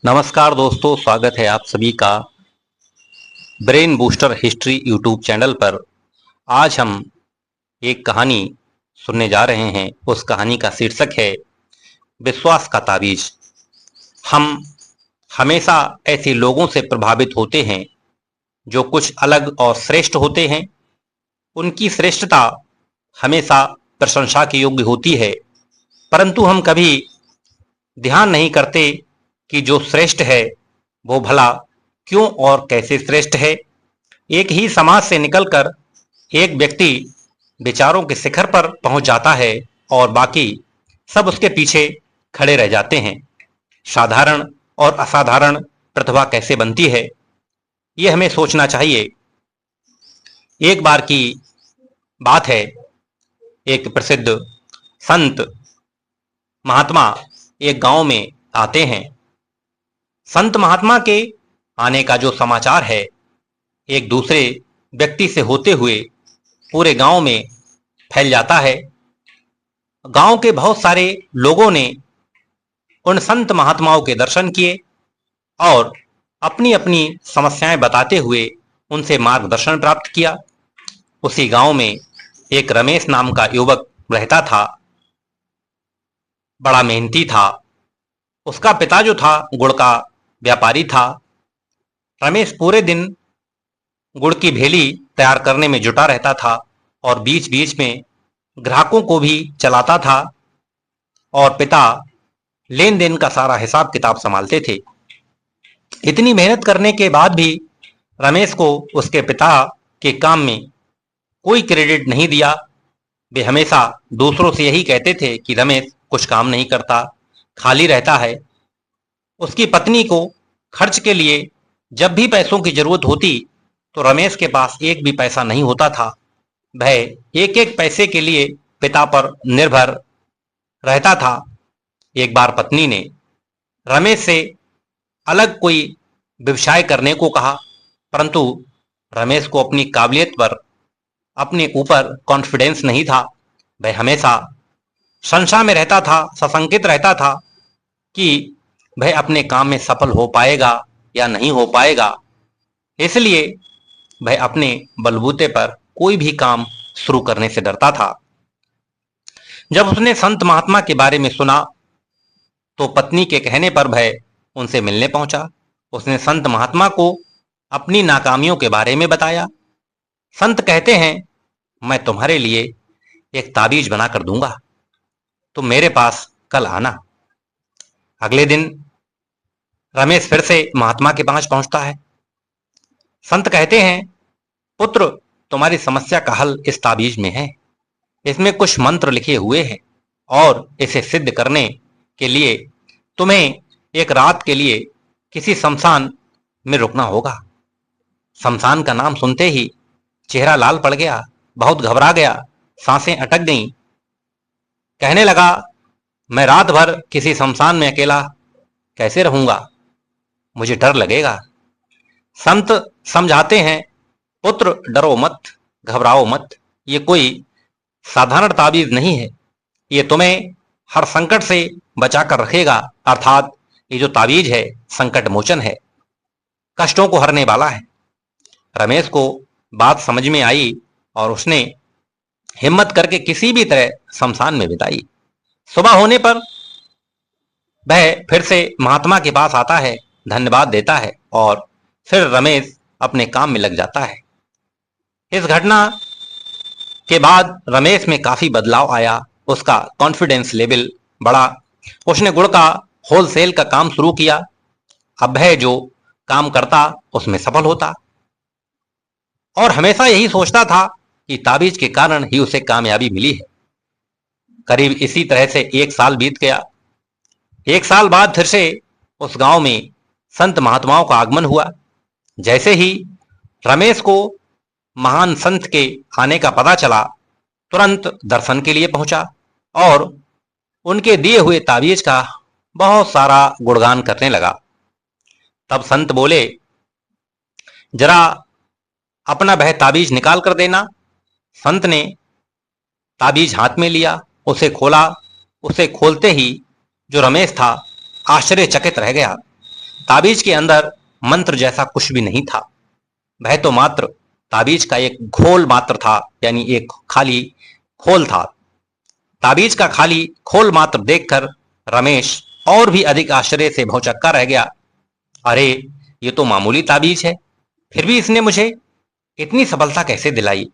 नमस्कार दोस्तों, स्वागत है आप सभी का brain booster history YouTube channel पर। आज हम एक कहानी सुनने जा रहे हैं। उस कहानी का शीर्षक है विश्वास का ताबीज। हम हमेशा ऐसे लोगों से प्रभावित होते हैं जो कुछ अलग और श्रेष्ठ होते हैं। उनकी श्रेष्ठता हमेशा प्रशंसा के योग्य होती है, परंतु हम कभी ध्यान नहीं करते कि जो श्रेष्ठ है वो भला क्यों और कैसे श्रेष्ठ है। एक ही समाज से निकलकर एक व्यक्ति विचारों के शिखर पर पहुंच जाता है और बाकी सब उसके पीछे खड़े रह जाते हैं। साधारण और असाधारण प्रतिभा कैसे बनती है, ये हमें सोचना चाहिए। एक बार की बात है, एक प्रसिद्ध संत महात्मा एक गांव में आते हैं। संत महात्मा के आने का जो समाचार है एक दूसरे व्यक्ति से होते हुए पूरे गांव में फैल जाता है। गांव के बहुत सारे लोगों ने उन संत महात्माओं के दर्शन किए और अपनी अपनी समस्याएं बताते हुए उनसे मार्गदर्शन प्राप्त किया। उसी गांव में एक रमेश नाम का युवक रहता था। बड़ा मेहनती था। उसका पिता जो था गुड़ का व्यापारी था। रमेश पूरे दिन गुड़ की भेली तैयार करने में जुटा रहता था और बीच बीच में ग्राहकों को भी चलाता था और पिता लेन देन का सारा हिसाब किताब संभालते थे। इतनी मेहनत करने के बाद भी रमेश को उसके पिता के काम में कोई क्रेडिट नहीं दिया। वे हमेशा दूसरों से यही कहते थे कि रमेश कुछ काम नहीं करता, खाली रहता है। उसकी पत्नी को खर्च के लिए जब भी पैसों की जरूरत होती तो रमेश के पास एक भी पैसा नहीं होता था। वह एक एक पैसे के लिए पिता पर निर्भर रहता था। एक बार पत्नी ने रमेश से अलग कोई व्यवसाय करने को कहा, परंतु रमेश को अपनी काबिलियत पर, अपने ऊपर कॉन्फिडेंस नहीं था। वह हमेशा संशय में रहता था, सशंकित रहता था कि वह अपने काम में सफल हो पाएगा या नहीं हो पाएगा। इसलिए वह अपने बलबूते पर कोई भी काम शुरू करने से डरता था। जब उसने संत महात्मा के बारे में सुना तो पत्नी के कहने पर वह उनसे मिलने पहुंचा। उसने संत महात्मा को अपनी नाकामियों के बारे में बताया। संत कहते हैं, मैं तुम्हारे लिए एक ताबीज बनाकर दूंगा, तुम मेरे पास कल आना। अगले दिन रमेश फिर से महात्मा के पास पहुंचता है। संत कहते हैं, पुत्र, तुम्हारी समस्या का हल इस ताबीज में है। इसमें कुछ मंत्र लिखे हुए हैं और इसे सिद्ध करने के लिए तुम्हें एक रात के लिए किसी शमशान में रुकना होगा। शमशान का नाम सुनते ही चेहरा लाल पड़ गया, बहुत घबरा गया, सांसें अटक गईं। कहने लगा, मैं रात भर किसी शमशान में अकेला कैसे रहूंगा, मुझे डर लगेगा। संत समझाते हैं, पुत्र डरो मत, घबराओ मत, ये कोई साधारण ताबीज नहीं है। ये तुम्हें हर संकट से बचाकर रखेगा। अर्थात ये जो ताबीज है संकट मोचन है, कष्टों को हरने वाला है। रमेश को बात समझ में आई और उसने हिम्मत करके किसी भी तरह शमशान में बिताई। सुबह होने पर वह फिर से महात्मा के पास आता है, धन्यवाद देता है और फिर रमेश अपने काम में लग जाता है। इस घटना के बाद रमेश में काफी बदलाव आया। उसका कॉन्फिडेंस लेवल बढ़ा। उसने गुड़ का होलसेल का काम शुरू किया। अब वह जो काम करता उसमें सफल होता और हमेशा यही सोचता था कि ताबीज के कारण ही उसे कामयाबी मिली है। करीब इसी तरह से एक साल बीत गया। एक साल बाद फिर से उस गांव में संत महात्माओं का आगमन हुआ। जैसे ही रमेश को महान संत के आने का पता चला, तुरंत दर्शन के लिए पहुंचा और उनके दिए हुए ताबीज का बहुत सारा गुणगान करने लगा। तब संत बोले, जरा अपना वह ताबीज निकाल कर देना। संत ने ताबीज हाथ में लिया, उसे खोला। उसे खोलते ही जो रमेश था आश्चर्यचकित रह गया। ताबीज के अंदर मंत्र जैसा कुछ भी नहीं था। वह तो मात्र ताबीज का एक घोल मात्र था, यानी एक खाली खोल था। ताबीज का खाली खोल मात्र देखकर रमेश और भी अधिक आश्चर्य से भौचक्का रह गया। अरे, ये तो मामूली ताबीज है, फिर भी इसने मुझे इतनी सफलता कैसे दिलाई?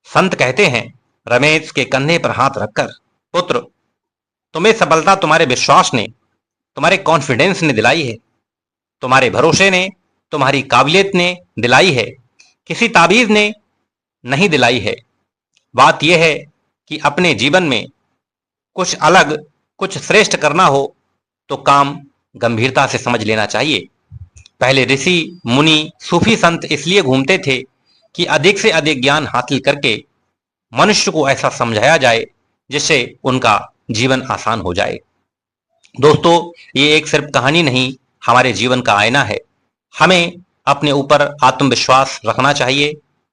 संत कहते हैं, रमेश के कंधे पर हाथ रखकर, पुत्र, तुम्हें सफलता तुम्हारे विश्वास ने, तुम्हारे कॉन्फिडेंस ने दिलाई है, तुम्हारे भरोसे ने, तुम्हारी काबिलियत ने दिलाई है, किसी ताबीज ने नहीं दिलाई है। बात यह है कि अपने जीवन में कुछ अलग, कुछ श्रेष्ठ करना हो तो काम गंभीरता से समझ लेना चाहिए। पहले ऋषि, मुनि, सूफी संत इसलिए घूमते थे कि अधिक से अधिक ज्ञान हासिल करके मनुष्य को ऐसा समझाया जाए जिससे उनका जीवन आसान हो जाए। दोस्तों, ये एक सिर्फ कहानी नहीं, हमारे जीवन का आईना है। हमें अपने ऊपर आत्मविश्वास रखना चाहिए,